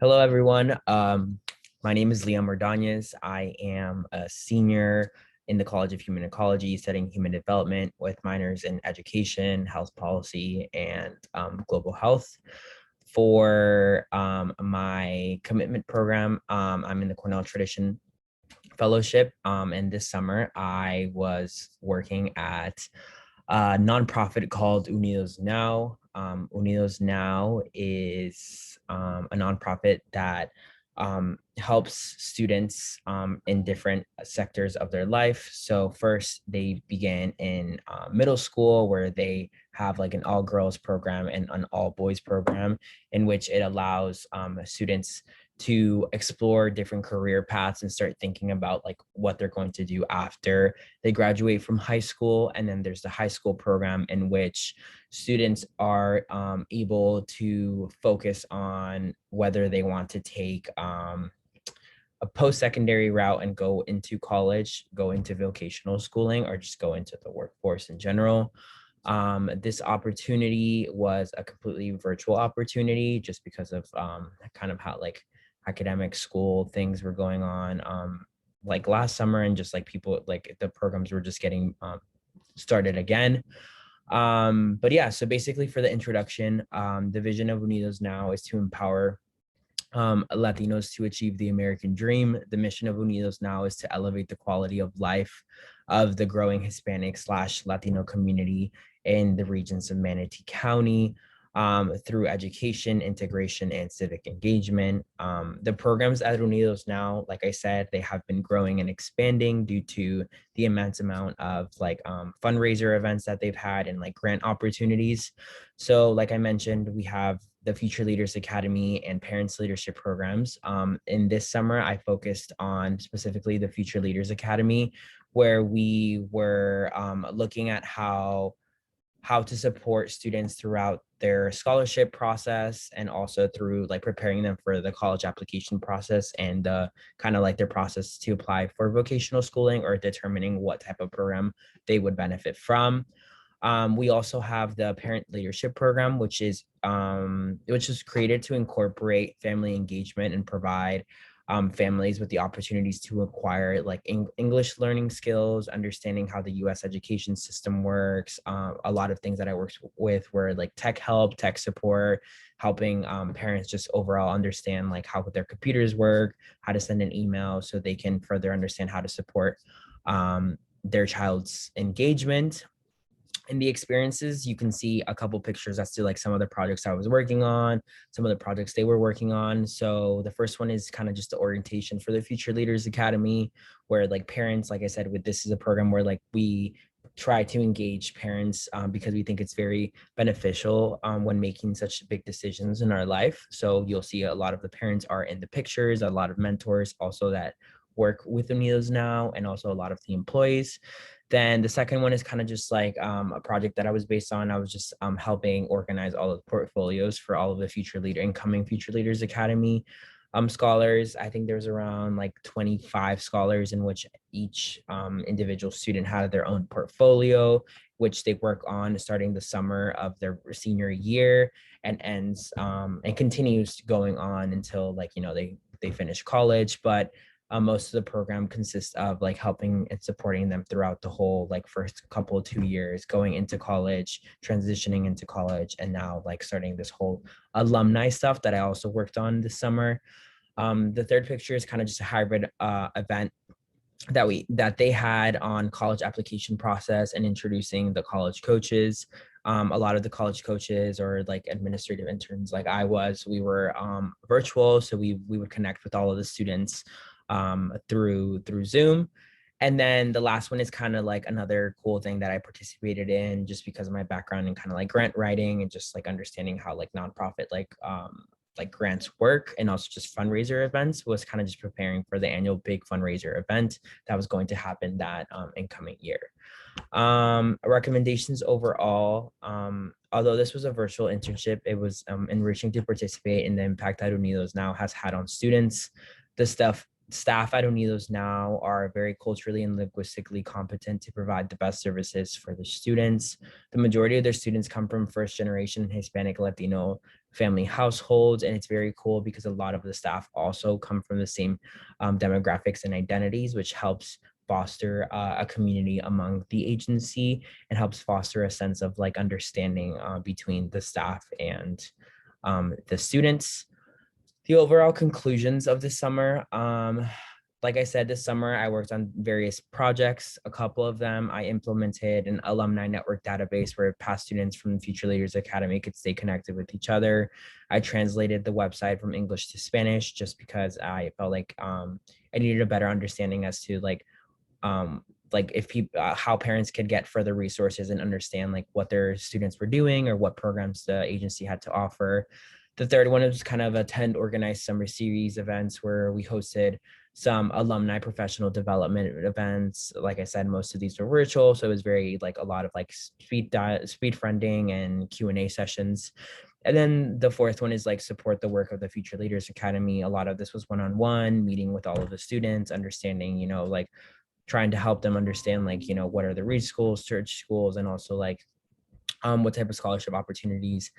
Hello, everyone. My name is Liam Ordonez. I am a senior in the College of Human Ecology, studying human development with minors in education, health policy, and global health. For my commitment program, I'm in the Cornell Tradition Fellowship. And this summer, I was working at a nonprofit called Unidos Now. Unidos Now is a nonprofit that helps students in different sectors of their life. So first, they begin in middle school, where they have like an all girls program and an all boys program, in which it allows students to explore different career paths and start thinking about like what they're going to do after they graduate from high school. And then there's the high school program, in which students are able to focus on whether they want to take a post-secondary route and go into college, go into vocational schooling, or just go into the workforce in general. This opportunity was a completely virtual opportunity, just because of kind of how like academic school things were going on like last summer, and just like people like the programs were just getting started again. But yeah, so basically for the introduction, the vision of Unidos Now is to empower Latinos to achieve the American dream. The mission of Unidos Now is to elevate the quality of life of the growing Hispanic/Latino community in the regions of Manatee County through education, integration, and civic engagement. The programs at Unidos Now, like I said, they have been growing and expanding due to the immense amount of like fundraiser events that they've had and like grant opportunities. So like I mentioned, we have the Future Leaders Academy and Parents Leadership programs. In this summer, I focused on specifically the Future Leaders Academy, where we were looking at how to support students throughout their scholarship process, and also through like preparing them for the college application process, and kind of like their process to apply for vocational schooling, or determining what type of program they would benefit from. We also have the Parent Leadership Program, which is created to incorporate family engagement and provide families with the opportunities to acquire like English learning skills, understanding how the U.S. education system works. A lot of things that I worked with were like tech help, tech support, helping parents just overall understand like how their computers work, how to send an email, so they can further understand how to support their child's engagement. In the experiences, you can see a couple pictures as to like some of the projects I was working on, some of the projects they were working on. So the first one is kind of just the orientation for the Future Leaders Academy, where like parents, like I said, with this is a program where like we try to engage parents because we think it's very beneficial when making such big decisions in our life. So you'll see a lot of the parents are in the pictures, a lot of mentors also that work with Unidos Now, and also a lot of the employees. Then the second one is kind of just like a project that I was based on. I was just helping organize all of the portfolios for all of the incoming Future Leaders Academy scholars. I think there's around like 25 scholars, in which each individual student had their own portfolio, which they work on starting the summer of their senior year, and ends and continues going on until like, you know, they finish college. But most of the program consists of like helping and supporting them throughout the whole like first couple of 2 years, going into college, transitioning into college, and now like starting this whole alumni stuff that I also worked on this summer. The third picture is kind of just a hybrid event that they had on college application process and introducing the college coaches. A lot of the college coaches, or like administrative interns like I was, we were virtual, so we would connect with all of the students through Zoom. And then the last one is kind of like another cool thing that I participated in, just because of my background in kind of like grant writing and just like understanding how like nonprofit like grants work, and also just fundraiser events, was kind of just preparing for the annual big fundraiser event that was going to happen that incoming year. Recommendations overall, although this was a virtual internship, it was enriching to participate in the impact that Unidos Now has had on students. The stuff Staff at Unidos now are very culturally and linguistically competent to provide the best services for the students. The majority of their students come from first generation Hispanic Latino family households, and it's very cool because a lot of the staff also come from the same demographics and identities, which helps foster a community among the agency and helps foster a sense of like understanding between the staff and the students. The overall conclusions of the summer, like I said, this summer I worked on various projects. A couple of them I implemented an alumni network database where past students from Future Leaders Academy could stay connected with each other. I translated the website from English to Spanish just because I felt like I needed a better understanding as to if people how parents could get further resources and understand like what their students were doing or what programs the agency had to offer. The third one was kind of attend organized summer series events where we hosted some alumni professional development events. Like I said, most of these were virtual, so it was very like a lot of like speed friending and Q&A sessions. And then the fourth one is like support the work of the Future Leaders Academy. A lot of this was one-on-one meeting with all of the students, understanding, like trying to help them understand like, what are the read schools, search schools, and also like what type of scholarship opportunities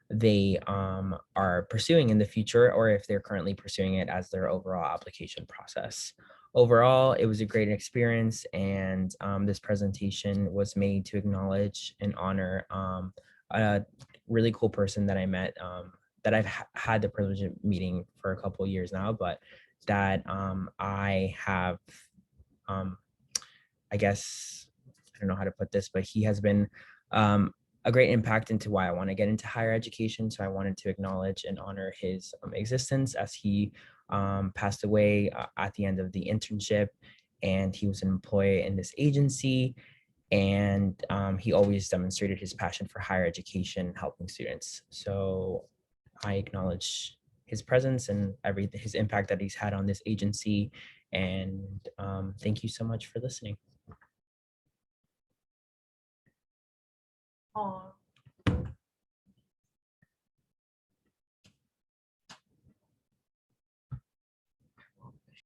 they are pursuing in the future, or if they're currently pursuing it as their overall application process. Overall, it was a great experience, and this presentation was made to acknowledge and honor a really cool person that I met, that I've had the privilege of meeting for a couple of years now, but that I have, I guess, I don't know how to put this, but he has been a great impact into why I want to get into higher education. So I wanted to acknowledge and honor his existence as he passed away at the end of the internship. And he was an employee in this agency. And he always demonstrated his passion for higher education, helping students. So I acknowledge his presence and everything, his impact that he's had on this agency. And thank you so much for listening. Oh,